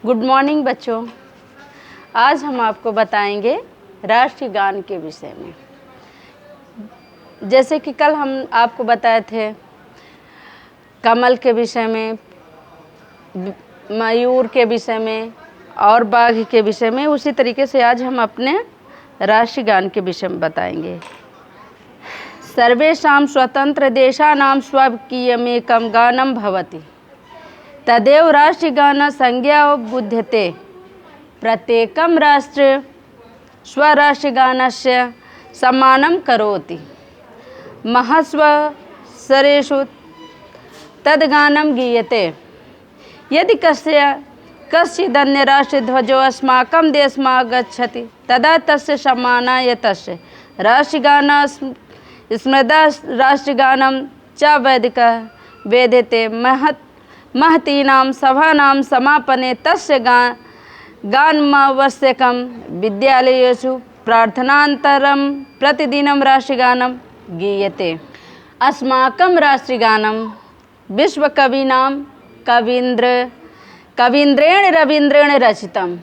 Good morning बच्चों। आज हम आपको बताएंगे राष्ट्रीय गान के विषय में। जैसे कि कल हम आपको बताए थे कमल के विषय में, मयूर के विषय में और बाघ के विषय में, उसी तरीके से आज हम अपने राष्ट्रीय गान के विषय में बताएंगे। सर्वेषां स्वतंत्र देशानां स्वकीयमेकं गानं भवति, तदेव राष्ट्रगान संज्ञा बुध्यते। प्रत्येकं राष्ट्र स्वराष्ट्रगानस्य सम्मानं करोति। महस्वरेषु तद्गानं गीयते। यदि कश्चिदन्य राष्ट्रध्वजो अस्माकं देशमागच्छति तदा तस्य सम्मानाय तस्य राष्ट्रगान स्मृता राष्ट्रगानं च वेद्यते। महतीनां सभानां समापने तस्य गानमावश्यकं। विद्यालयेषु प्रार्थनानन्तरं प्रतिदिनं राष्ट्रगानं गीयते। अस्माकं राष्ट्रगानं विश्वकविनां कवीन्द्रेण रवीन्द्रेण रचितं।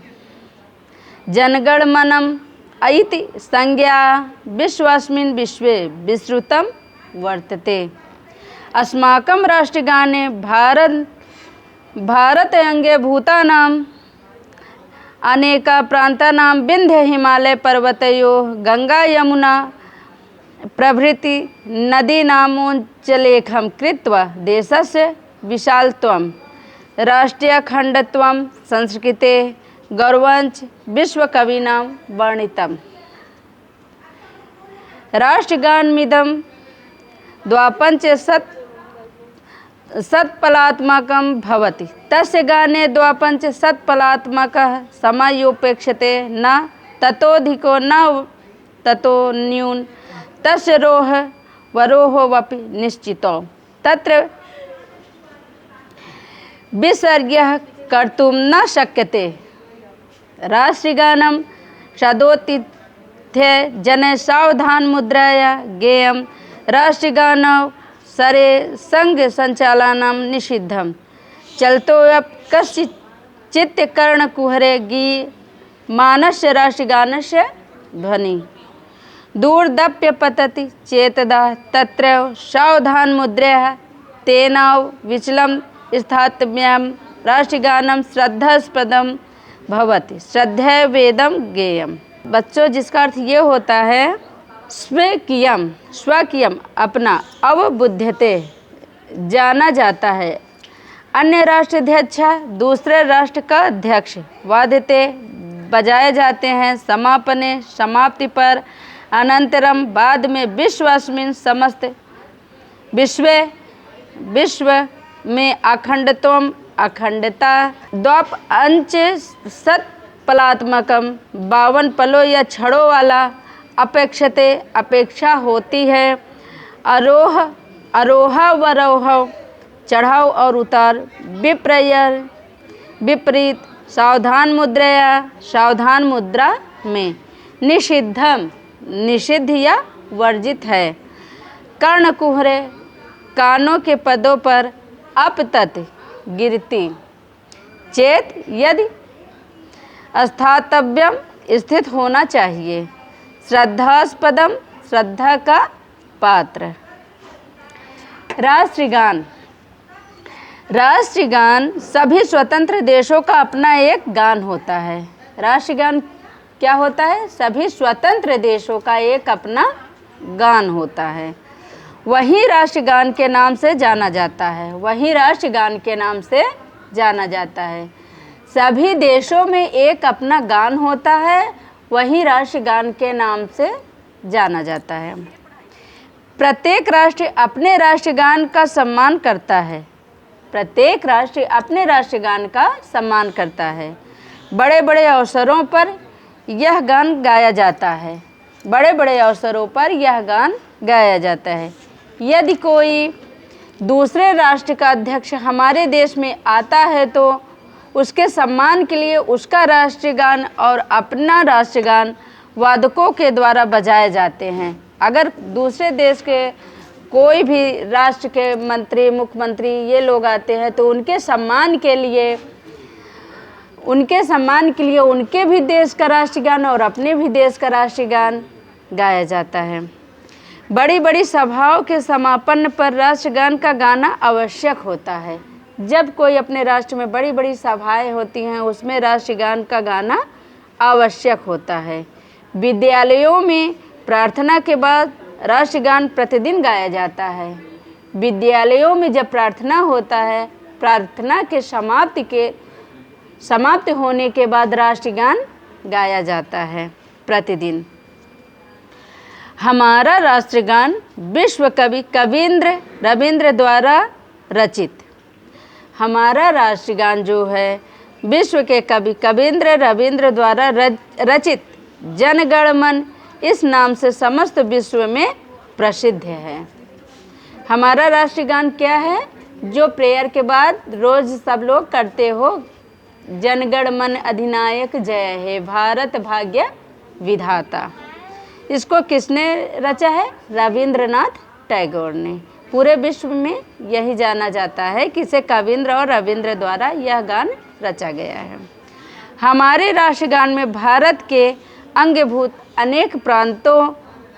जनगणमनम् इति संज्ञा विश्वस्मिन् विश्वे विस्तृतं वर्तते। अस्माकं राष्ट्रगाने भारत अंगभूतानां अनेका प्रान्तानां विन्ध्य हिमालय पर्वतयोः गंगा यमुना प्रभृति नदीनामोच्चलेखं कृत्वा देशस्य विशालत्वं राष्ट्रियखण्डत्वं संस्कृतेः गौरवञ्च विश्वकविनां वर्णितम्। राष्ट्रगानमिदं द्वापञ्चशतपलात्मकं भवति। तस्य गाने द्वापञ्चशतपलात्मकः समयोपेक्षते, न ततोऽधिको न ततोऽन्यून। तस्य वरोहवपि निश्चितो। तत्र विसर्गः कर्तुं न शक्यते। राष्ट्रगानं सदोत्थिते जने सावधानमुद्रया गेयं। राष्ट्रगानं सरे संग संचालनं निषिद्धं। चलतोऽपि कश्चित् कर्णकुहरे गीयमानस्य राष्ट्रगानस्य ध्वनिः दूरदप्य पतति चेतदा तत्रैव सावधानमुद्रया तेनाविचलं स्थातव्यं। राष्ट्रगानं श्रद्धास्पदं भवति, श्रद्धया वेदं गेयम्। बच्चों, जिसका अर्थ ये होता है स्वकीयम अपना, अवबुध्यते जाना जाता है। अन्य राष्ट्राध्यक्ष दूसरे राष्ट्र का अध्यक्ष वाद्यते बजाए जाते हैं। समापने समाप्ति पर, अनंतरम बाद में, विश्वस्मिन् समस्त विश्व में अखंडत्वम अखंडता द्वापञ्चशतपलात्मकं 52 पलों या छड़ों वाला अपेक्षते अपेक्षा होती है। आरोह चढ़ाव और उतार विपरीत सावधान मुद्रा में निषिद्धम निषिद्ध या वर्जित है। कर्णकुहरे कानों के पदों पर अपतत गिरती चेत यदि स्थातव्यम स्थित होना चाहिए। श्रद्धास्पदम श्रद्धा का पात्र। राष्ट्रगान सभी स्वतंत्र देशों का अपना एक गान होता है। राष्ट्रगान क्या होता है? सभी स्वतंत्र देशों का एक अपना गान होता है। वही राष्ट्रगान के नाम से जाना जाता है। सभी देशों में एक अपना गान होता है, वही राष्ट्रगान के नाम से जाना जाता है। प्रत्येक राष्ट्र अपने राष्ट्रगान का सम्मान करता है। बड़े बड़े अवसरों पर यह गान गाया जाता है। यदि कोई दूसरे राष्ट्र का अध्यक्ष हमारे देश में आता है तो उसके सम्मान के लिए उसका राष्ट्रगान और अपना राष्ट्रगान वादकों के द्वारा बजाए जाते हैं। अगर दूसरे देश के कोई भी राष्ट्र के मंत्री, मुख्यमंत्री ये लोग आते हैं तो उनके सम्मान के लिए उनके सम्मान के लिए उनके भी देश का राष्ट्रगान और अपने भी देश का राष्ट्रगान गाया जाता है। बड़ी बड़ी सभाओं के समापन पर राष्ट्रगान का गाना आवश्यक होता है। जब कोई अपने राष्ट्र में बड़ी बड़ी सभाएं होती हैं उसमें राष्ट्रगान का गाना आवश्यक होता है। विद्यालयों में प्रार्थना के बाद राष्ट्रगान प्रतिदिन गाया जाता है। विद्यालयों में जब प्रार्थना होता है, प्रार्थना के समाप्त होने के बाद राष्ट्रगान गाया जाता है प्रतिदिन। हमारा राष्ट्रगान विश्व कवि कवींद्र रवींद्र द्वारा रचित। हमारा राष्ट्रगान जो है विश्व के कवि कवींद्र रवींद्र द्वारा रचित जन गण मन इस नाम से समस्त विश्व में प्रसिद्ध है। हमारा राष्ट्रगान क्या है? जो प्रेयर के बाद रोज सब लोग करते हो, जन गण मन अधिनायक जय हे भारत भाग्य विधाता। इसको किसने रचा है? रविंद्रनाथ टैगोर ने। पूरे विश्व में यही जाना जाता है कि इसे कवींद्र और रविंद्र द्वारा यह गान रचा गया है। हमारे राष्ट्रगान में भारत के अंगभूत अनेक प्रांतों,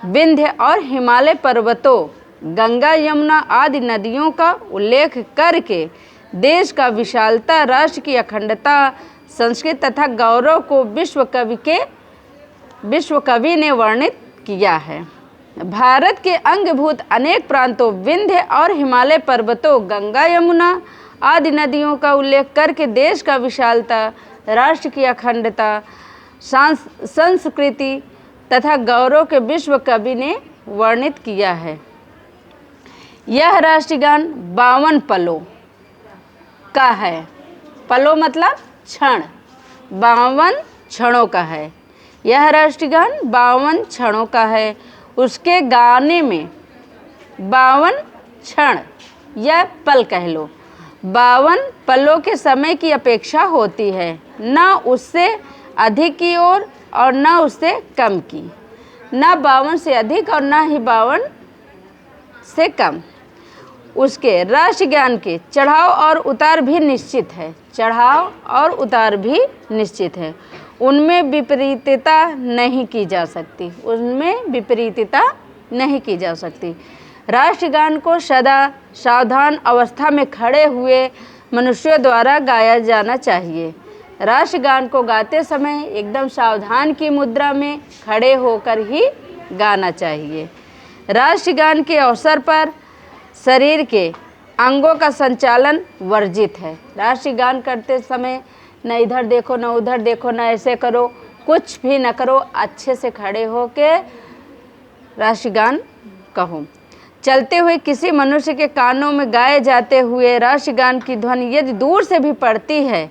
विंध्य और हिमालय पर्वतों, गंगा यमुना आदि नदियों का उल्लेख करके देश का विशालता, राष्ट्र की अखंडता, संस्कृति तथा गौरव को विश्व कवि ने वर्णित किया है। भारत के अंगभूत अनेक प्रांतों, विंध्य और हिमालय पर्वतों, गंगा यमुना आदि नदियों का उल्लेख करके देश का विशालता, राष्ट्र की अखंडता, संस्कृति तथा गौरव के विश्व कवि ने वर्णित किया है। यह राष्ट्रगान 52 पलों का है। पलों मतलब क्षण, 52 क्षणों का है। यह राष्ट्रगान 52 क्षणों का है। उसके गाने में 52 क्षण या पल कह लो, 52 पलों के समय की अपेक्षा होती है, न उससे अधिक की ओर और न उससे कम की, न 52 से अधिक और न ही 52 से कम। उसके राष्ट्रगान के चढ़ाव और उतार भी निश्चित है। चढ़ाव और उतार भी निश्चित है। उनमें विपरीतता नहीं की जा सकती। उनमें विपरीतता नहीं की जा सकती। राष्ट्रगान को सदा सावधान अवस्था में खड़े हुए मनुष्यों द्वारा गाया जाना चाहिए। राष्ट्रगान को गाते समय एकदम सावधान की मुद्रा में खड़े होकर ही गाना चाहिए। राष्ट्रगान के अवसर पर शरीर के अंगों का संचालन वर्जित है। राष्ट्रगान करते समय न इधर देखो, न उधर देखो, न ऐसे करो, कुछ भी न करो, अच्छे से खड़े होके राष्ट्रगान कहो। चलते हुए किसी मनुष्य के कानों में गाए जाते हुए राष्ट्रगान की ध्वनि यदि दूर से भी पड़ती है,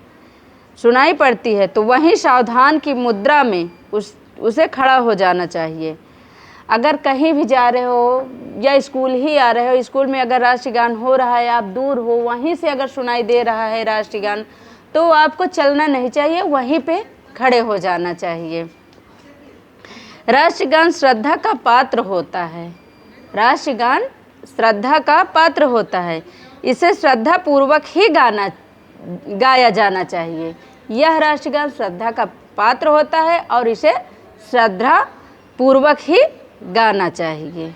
सुनाई पड़ती है, तो वहीं सावधान की मुद्रा में उसे खड़ा हो जाना चाहिए। अगर कहीं भी जा रहे हो या स्कूल ही आ रहे हो, स्कूल में अगर राष्ट्रगान हो रहा है, आप दूर हो, वहीं से अगर सुनाई दे रहा है राष्ट्रगान, तो आपको चलना नहीं चाहिए, वहीं पे खड़े हो जाना चाहिए। राष्ट्रगान श्रद्धा का पात्र होता है। राष्ट्रगान श्रद्धा का पात्र होता है। इसे श्रद्धा पूर्वक ही गाया जाना चाहिए। यह राष्ट्रगान श्रद्धा का पात्र होता है और इसे श्रद्धा पूर्वक ही गाना चाहिए।